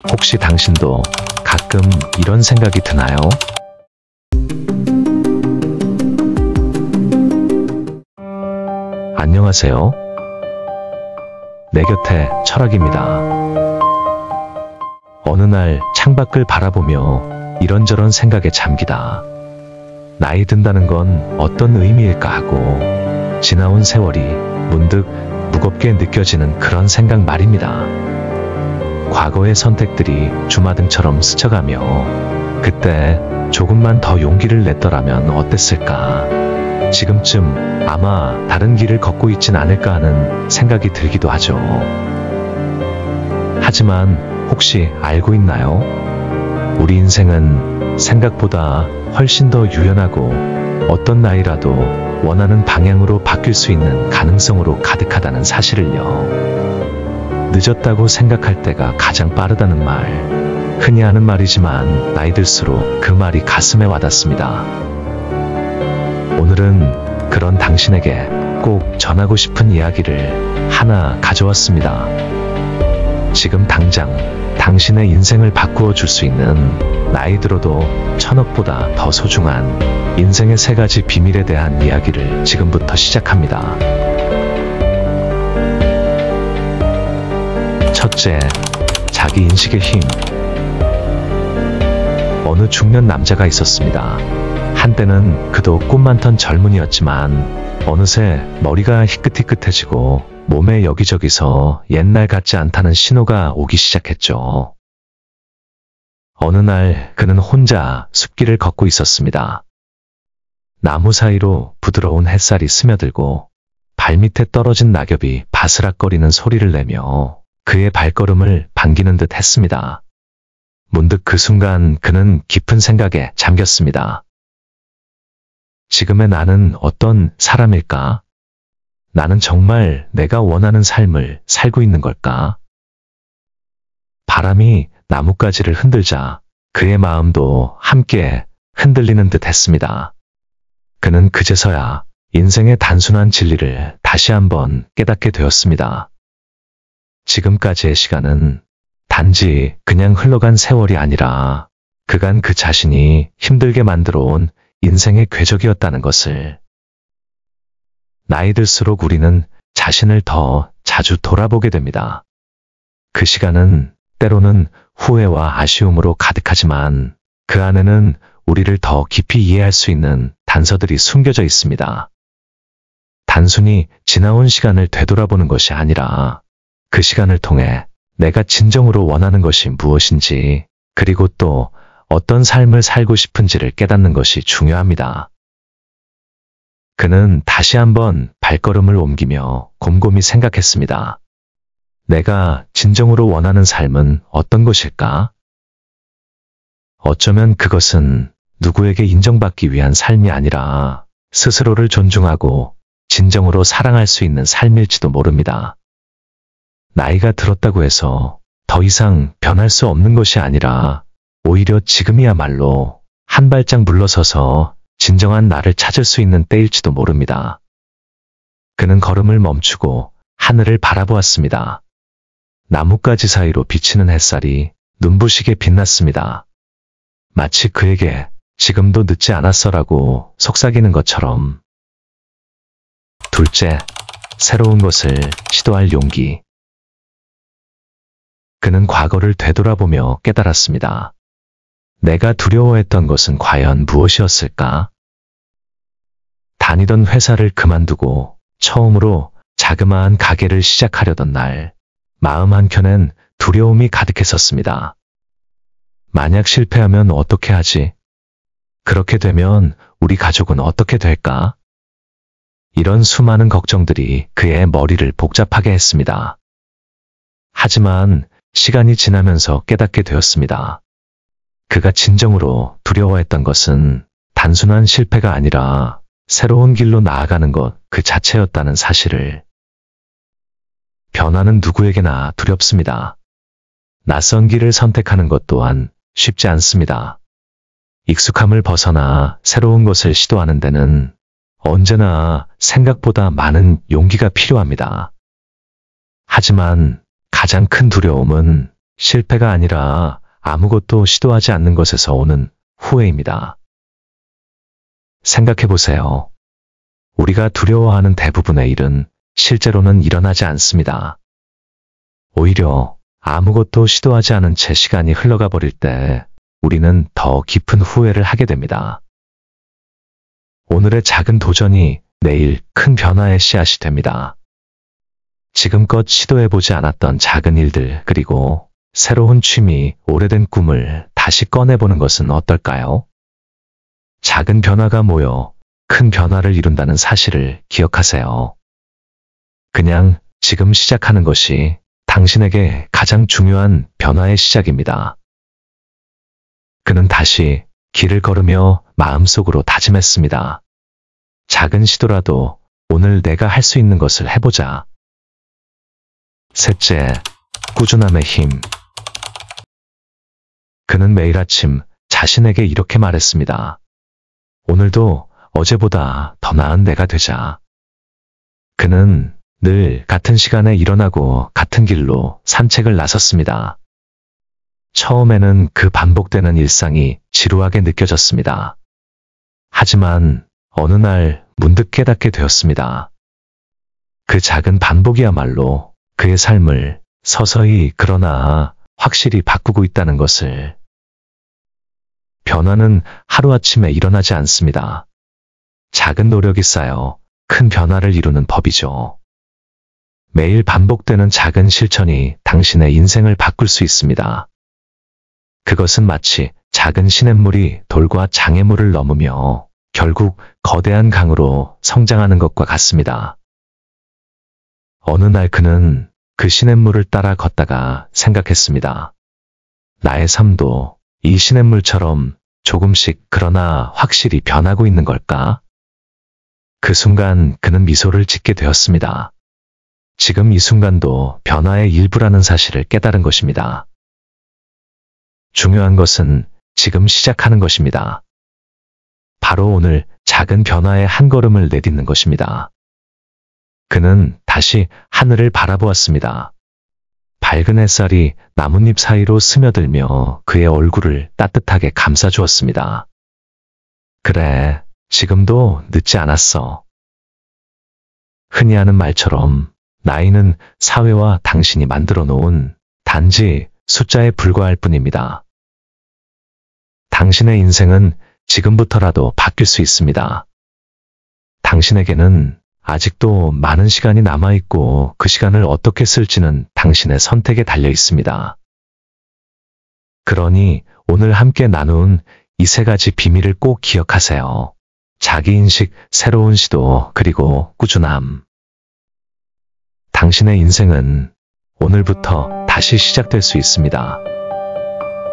혹시 당신도 가끔 이런 생각이 드나요? 안녕하세요. 내 곁에 철학입니다. 어느 날 창밖을 바라보며 이런저런 생각에 잠기다. 나이 든다는 건 어떤 의미일까 하고 지나온 세월이 문득 무겁게 느껴지는 그런 생각 말입니다. 과거의 선택들이 주마등처럼 스쳐가며 그때 조금만 더 용기를 냈더라면 어땠을까? 지금쯤 아마 다른 길을 걷고 있진 않을까 하는 생각이 들기도 하죠. 하지만 혹시 알고 있나요? 우리 인생은 생각보다 훨씬 더 유연하고 어떤 나이라도 원하는 방향으로 바뀔 수 있는 가능성으로 가득하다는 사실을요. 늦었다고 생각할 때가 가장 빠르다는 말. 흔히 하는 말이지만 나이 들수록 그 말이 가슴에 와닿습니다. 오늘은 그런 당신에게 꼭 전하고 싶은 이야기를 하나 가져왔습니다. 지금 당장 당신의 인생을 바꾸어 줄 수 있는 나이 들어도 천억보다 더 소중한 인생의 3가지 비밀에 대한 이야기를 지금부터 시작합니다. 첫째, 자기 인식의 힘. 어느 중년 남자가 있었습니다. 한때는 그도 꿈 많던 젊은이였지만 어느새 머리가 희끗희끗해지고 몸에 여기저기서 옛날 같지 않다는 신호가 오기 시작했죠. 어느 날 그는 혼자 숲길을 걷고 있었습니다. 나무 사이로 부드러운 햇살이 스며들고 발밑에 떨어진 낙엽이 바스락거리는 소리를 내며 그의 발걸음을 반기는 듯 했습니다. 문득 그 순간 그는 깊은 생각에 잠겼습니다. 지금의 나는 어떤 사람일까? 나는 정말 내가 원하는 삶을 살고 있는 걸까? 바람이 나뭇가지를 흔들자 그의 마음도 함께 흔들리는 듯 했습니다. 그는 그제서야 인생의 단순한 진리를 다시 한번 깨닫게 되었습니다. 지금까지의 시간은 단지 그냥 흘러간 세월이 아니라 그간 그 자신이 힘들게 만들어 온 인생의 궤적이었다는 것을. 나이 들수록 우리는 자신을 더 자주 돌아보게 됩니다. 그 시간은 때로는 후회와 아쉬움으로 가득하지만 그 안에는 우리를 더 깊이 이해할 수 있는 단서들이 숨겨져 있습니다. 단순히 지나온 시간을 되돌아보는 것이 아니라 그 시간을 통해 내가 진정으로 원하는 것이 무엇인지 그리고 또 어떤 삶을 살고 싶은지를 깨닫는 것이 중요합니다. 그는 다시 한번 발걸음을 옮기며 곰곰이 생각했습니다. 내가 진정으로 원하는 삶은 어떤 것일까? 어쩌면 그것은 누구에게 인정받기 위한 삶이 아니라 스스로를 존중하고 진정으로 사랑할 수 있는 삶일지도 모릅니다. 나이가 들었다고 해서 더 이상 변할 수 없는 것이 아니라 오히려 지금이야말로 한 발짝 물러서서 진정한 나를 찾을 수 있는 때일지도 모릅니다. 그는 걸음을 멈추고 하늘을 바라보았습니다. 나뭇가지 사이로 비치는 햇살이 눈부시게 빛났습니다. 마치 그에게 지금도 늦지 않았어라고 속삭이는 것처럼. 둘째, 새로운 것을 시도할 용기. 그는 과거를 되돌아보며 깨달았습니다. 내가 두려워했던 것은 과연 무엇이었을까? 다니던 회사를 그만두고 처음으로 자그마한 가게를 시작하려던 날, 마음 한켠엔 두려움이 가득했었습니다. 만약 실패하면 어떻게 하지? 그렇게 되면 우리 가족은 어떻게 될까? 이런 수많은 걱정들이 그의 머리를 복잡하게 했습니다. 하지만 시간이 지나면서 깨닫게 되었습니다. 그가 진정으로 두려워했던 것은 단순한 실패가 아니라 새로운 길로 나아가는 것 그 자체였다는 사실을. 변화는 누구에게나 두렵습니다. 낯선 길을 선택하는 것 또한 쉽지 않습니다. 익숙함을 벗어나 새로운 것을 시도하는 데는 언제나 생각보다 많은 용기가 필요합니다. 하지만 가장 큰 두려움은 실패가 아니라 아무것도 시도하지 않는 것에서 오는 후회입니다. 생각해보세요. 우리가 두려워하는 대부분의 일은 실제로는 일어나지 않습니다. 오히려 아무것도 시도하지 않은 채 시간이 흘러가 버릴 때 우리는 더 깊은 후회를 하게 됩니다. 오늘의 작은 도전이 내일 큰 변화의 씨앗이 됩니다. 지금껏 시도해보지 않았던 작은 일들 그리고 새로운 취미, 오래된 꿈을 다시 꺼내보는 것은 어떨까요? 작은 변화가 모여 큰 변화를 이룬다는 사실을 기억하세요. 그냥 지금 시작하는 것이 당신에게 가장 중요한 변화의 시작입니다. 그는 다시 길을 걸으며 마음속으로 다짐했습니다. 작은 시도라도 오늘 내가 할 수 있는 것을 해보자. 셋째, 꾸준함의 힘. 그는 매일 아침 자신에게 이렇게 말했습니다. 오늘도 어제보다 더 나은 내가 되자. 그는 늘 같은 시간에 일어나고 같은 길로 산책을 나섰습니다. 처음에는 그 반복되는 일상이 지루하게 느껴졌습니다. 하지만 어느 날 문득 깨닫게 되었습니다. 그 작은 반복이야말로 그의 삶을 서서히 그러나 확실히 바꾸고 있다는 것을. 변화는 하루아침에 일어나지 않습니다. 작은 노력이 쌓여 큰 변화를 이루는 법이죠. 매일 반복되는 작은 실천이 당신의 인생을 바꿀 수 있습니다. 그것은 마치 작은 시냇물이 돌과 장애물을 넘으며 결국 거대한 강으로 성장하는 것과 같습니다. 어느 날 그는 그 시냇물을 따라 걷다가 생각했습니다. 나의 삶도 이 시냇물처럼 조금씩 그러나 확실히 변하고 있는 걸까? 그 순간 그는 미소를 짓게 되었습니다. 지금 이 순간도 변화의 일부라는 사실을 깨달은 것입니다. 중요한 것은 지금 시작하는 것입니다. 바로 오늘 작은 변화의 한 걸음을 내딛는 것입니다. 그는 다시 하늘을 바라보았습니다. 밝은 햇살이 나뭇잎 사이로 스며들며 그의 얼굴을 따뜻하게 감싸주었습니다. 그래, 지금도 늦지 않았어. 흔히 하는 말처럼 나이는 사회와 당신이 만들어 놓은 단지 숫자에 불과할 뿐입니다. 당신의 인생은 지금부터라도 바뀔 수 있습니다. 당신에게는 아직도 많은 시간이 남아있고 그 시간을 어떻게 쓸지는 당신의 선택에 달려 있습니다. 그러니 오늘 함께 나눈 이 세 가지 비밀을 꼭 기억하세요. 자기인식, 새로운 시도, 그리고 꾸준함. 당신의 인생은 오늘부터 다시 시작될 수 있습니다.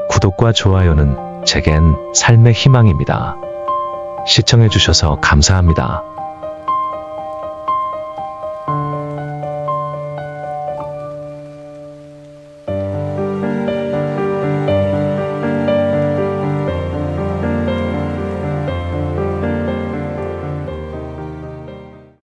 구독과 좋아요는 제겐 삶의 희망입니다. 시청해주셔서 감사합니다.